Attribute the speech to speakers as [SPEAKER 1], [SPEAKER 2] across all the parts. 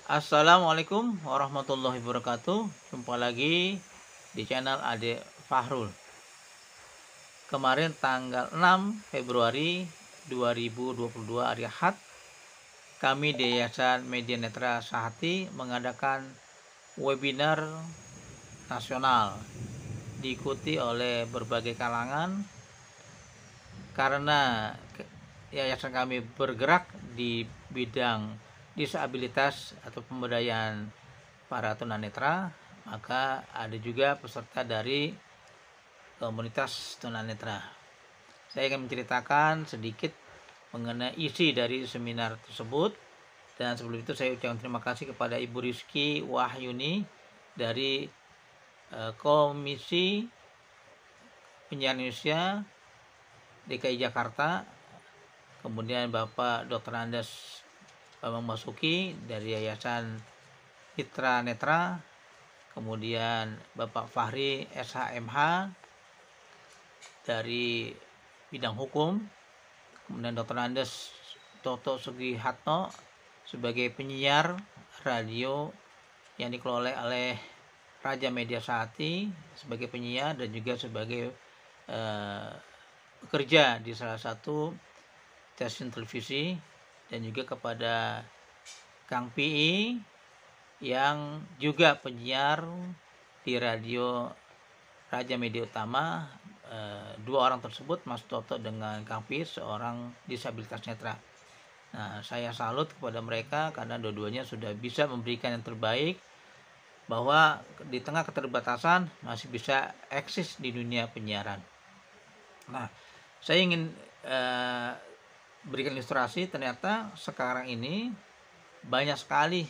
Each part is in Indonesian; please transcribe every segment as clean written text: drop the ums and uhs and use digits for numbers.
[SPEAKER 1] Assalamualaikum warahmatullahi wabarakatuh. Jumpa lagi di channel Ade Fahrul. Kemarin tanggal 6 Februari 2022 hari Ahad, kami di Yayasan Media Netra Sahati mengadakan webinar nasional diikuti oleh berbagai kalangan karena yayasan kami bergerak di bidang disabilitas atau pemberdayaan para tunanetra, maka ada juga peserta dari komunitas tunanetra. Saya akan menceritakan sedikit mengenai isi dari seminar tersebut, dan sebelum itu saya ucapkan terima kasih kepada Ibu Rizky Wahyuni dari Komisi Penyiaran Indonesia DKI Jakarta, kemudian Bapak Dr. Andes Bambang Basuki dari Yayasan Mitra Netra, kemudian Bapak Fahri SHMH dari bidang hukum, kemudian Dr. Andes Toto Sugihatno sebagai penyiar radio yang dikelola oleh Raja Media Sahati sebagai penyiar dan juga sebagai bekerja di salah satu stasiun televisi, dan juga kepada Kang PI yang juga penyiar di radio Raja Media Utama. Dua orang tersebut, Mas Toto dengan Kang PI, seorang disabilitas netra. Nah, saya salut kepada mereka karena dua-duanya sudah bisa memberikan yang terbaik, bahwa di tengah keterbatasan masih bisa eksis di dunia penyiaran. Nah, saya ingin berikan ilustrasi. Ternyata sekarang ini banyak sekali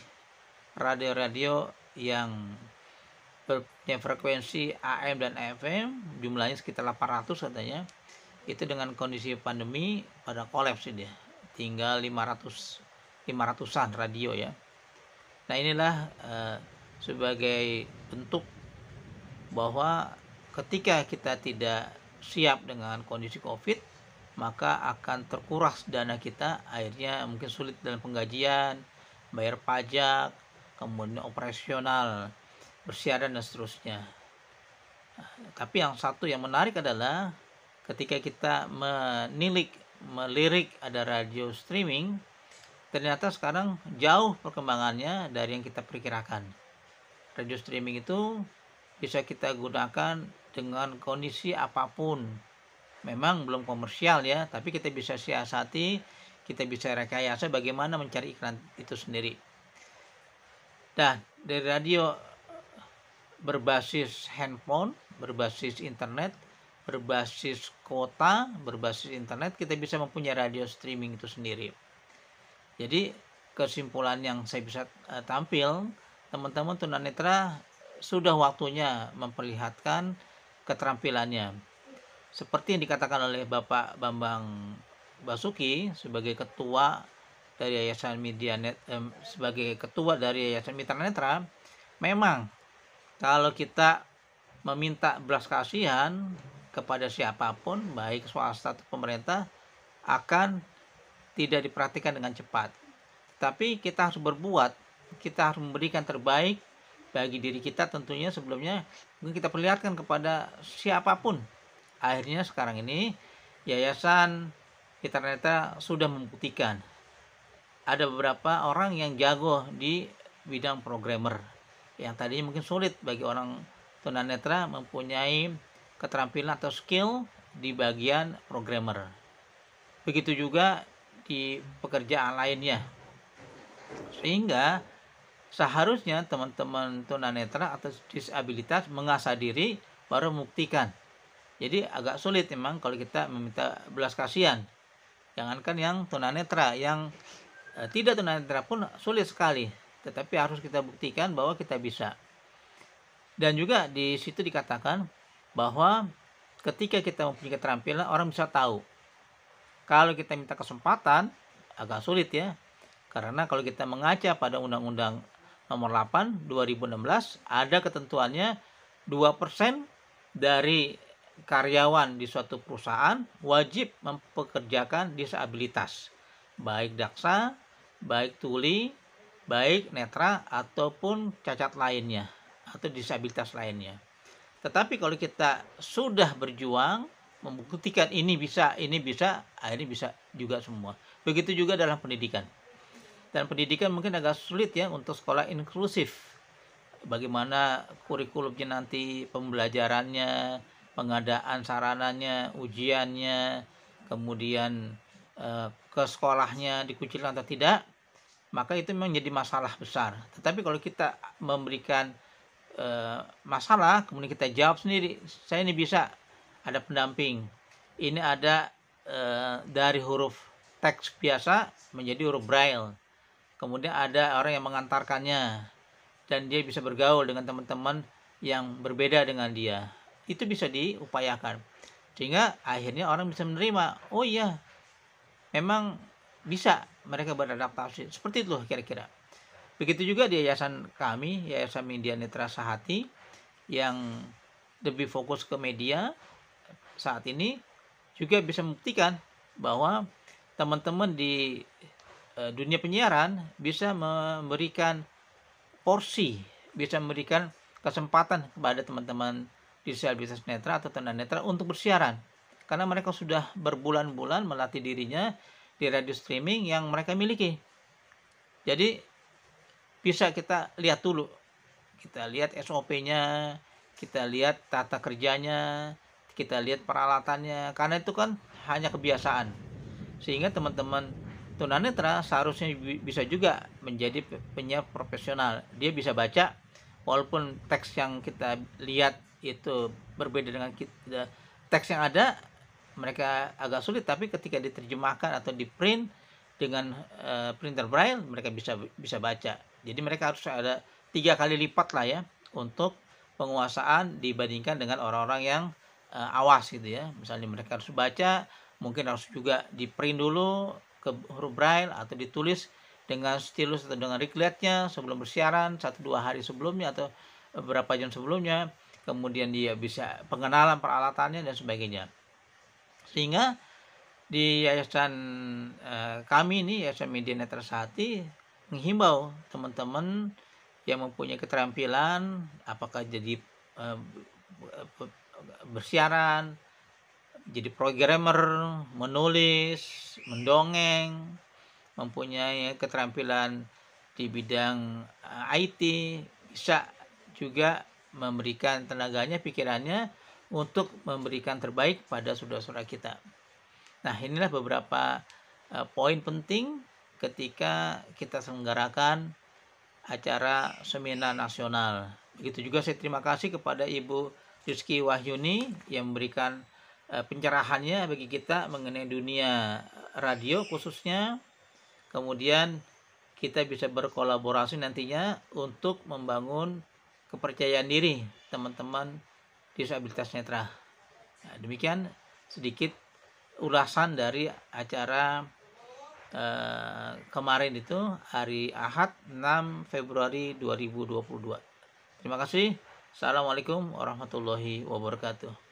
[SPEAKER 1] radio-radio yang punya frekuensi AM dan FM, jumlahnya sekitar 800 katanya. Itu dengan kondisi pandemi pada kolaps dia, tinggal 500-an radio ya. Nah, inilah sebagai bentuk bahwa ketika kita tidak siap dengan kondisi COVID, maka akan terkuras dana kita, akhirnya mungkin sulit dalam penggajian, bayar pajak, kemudian operasional, bersiaran dan seterusnya. Tapi yang satu yang menarik adalah ketika kita melirik ada radio streaming, ternyata sekarang jauh perkembangannya dari yang kita perkirakan. Radio streaming itu bisa kita gunakan dengan kondisi apapun. Memang belum komersial ya, tapi kita bisa siasati, kita bisa rekayasa bagaimana mencari iklan itu sendiri. Dan dari radio berbasis handphone, berbasis internet, berbasis kuota, berbasis internet, kita bisa mempunyai radio streaming itu sendiri. Jadi kesimpulan yang saya bisa tampil, teman-teman tunanetra sudah waktunya memperlihatkan keterampilannya. Seperti yang dikatakan oleh Bapak Bambang Basuki sebagai ketua dari Yayasan sebagai ketua dari Yayasan Mitra Netra, memang kalau kita meminta belas kasihan kepada siapapun, baik swasta atau pemerintah, akan tidak diperhatikan dengan cepat. Tapi kita harus berbuat, kita harus memberikan terbaik bagi diri kita tentunya. Sebelumnya mungkin kita perlihatkan kepada siapapun. Akhirnya sekarang ini Yayasan Mitra Netra sudah membuktikan ada beberapa orang yang jago di bidang programmer, yang tadinya mungkin sulit bagi orang tunanetra mempunyai keterampilan atau skill di bagian programmer. Begitu juga di pekerjaan lainnya. Sehingga seharusnya teman-teman tunanetra atau disabilitas mengasah diri baru membuktikan. Jadi agak sulit memang kalau kita meminta belas kasihan. Jangankan yang tunanetra, yang tidak tunanetra pun sulit sekali. Tetapi harus kita buktikan bahwa kita bisa. Dan juga di situ dikatakan bahwa ketika kita mempunyai keterampilan, orang bisa tahu. Kalau kita minta kesempatan, agak sulit ya. Karena kalau kita mengaca pada Undang-Undang Nomor 8 2016, ada ketentuannya 2% dari karyawan di suatu perusahaan wajib mempekerjakan disabilitas, baik daksa, baik tuli, baik netra ataupun cacat lainnya atau disabilitas lainnya. Tetapi kalau kita sudah berjuang membuktikan ini bisa, akhirnya bisa juga semua. Begitu juga dalam pendidikan. Dan pendidikan mungkin agak sulit ya untuk sekolah inklusif. Bagaimana kurikulumnya nanti, pembelajarannya, pengadaan sarananya, ujiannya, kemudian ke sekolahnya dikucilkan atau tidak, maka itu menjadi masalah besar. Tetapi kalau kita memberikan masalah, kemudian kita jawab sendiri, saya ini bisa, ada pendamping, ini ada dari huruf teks biasa menjadi huruf braille, kemudian ada orang yang mengantarkannya, dan dia bisa bergaul dengan teman-teman yang berbeda dengan dia. Itu bisa diupayakan, sehingga akhirnya orang bisa menerima, oh iya, memang bisa mereka beradaptasi. Seperti itu kira-kira. Begitu juga di yayasan kami, Yayasan Media Netra Sahati, yang lebih fokus ke media saat ini, juga bisa membuktikan bahwa teman-teman di dunia penyiaran bisa memberikan porsi, bisa memberikan kesempatan kepada teman-teman disabilitas netra atau tunanetra untuk bersiaran. Karena mereka sudah berbulan-bulan melatih dirinya di radio streaming yang mereka miliki. Jadi bisa kita lihat dulu, kita lihat SOP-nya, kita lihat tata kerjanya, kita lihat peralatannya, karena itu kan hanya kebiasaan. Sehingga teman-teman tunanetra seharusnya bisa juga menjadi penyiar profesional. Dia bisa baca, walaupun teks yang kita lihat itu berbeda dengan teks yang ada, mereka agak sulit, tapi ketika diterjemahkan atau di print dengan printer braille, mereka bisa baca. Jadi mereka harus ada 3 kali lipat lah ya untuk penguasaan dibandingkan dengan orang-orang yang awas gitu ya. Misalnya mereka harus baca, mungkin harus juga di print dulu ke huruf braille atau ditulis dengan stylus atau dengan rikletnya sebelum bersiaran 1-2 hari sebelumnya atau beberapa jam sebelumnya. Kemudian dia bisa pengenalan peralatannya dan sebagainya. Sehingga di yayasan kami ini, Yayasan Media Netra Sahati, menghimbau teman-teman yang mempunyai keterampilan, apakah jadi bersiaran, jadi programmer, menulis, mendongeng, mempunyai keterampilan di bidang IT, bisa juga memberikan tenaganya, pikirannya untuk memberikan terbaik pada saudara-saudara kita. Nah, inilah beberapa poin penting ketika kita selenggarakan acara seminar nasional. Begitu juga saya terima kasih kepada Ibu Rizky Wahyuni yang memberikan pencerahannya bagi kita mengenai dunia radio khususnya. Kemudian kita bisa berkolaborasi nantinya untuk membangun kepercayaan diri teman-teman disabilitas netra. Nah, demikian sedikit ulasan dari acara kemarin itu, hari Ahad 6 Februari 2022. Terima kasih. Assalamualaikum warahmatullahi wabarakatuh.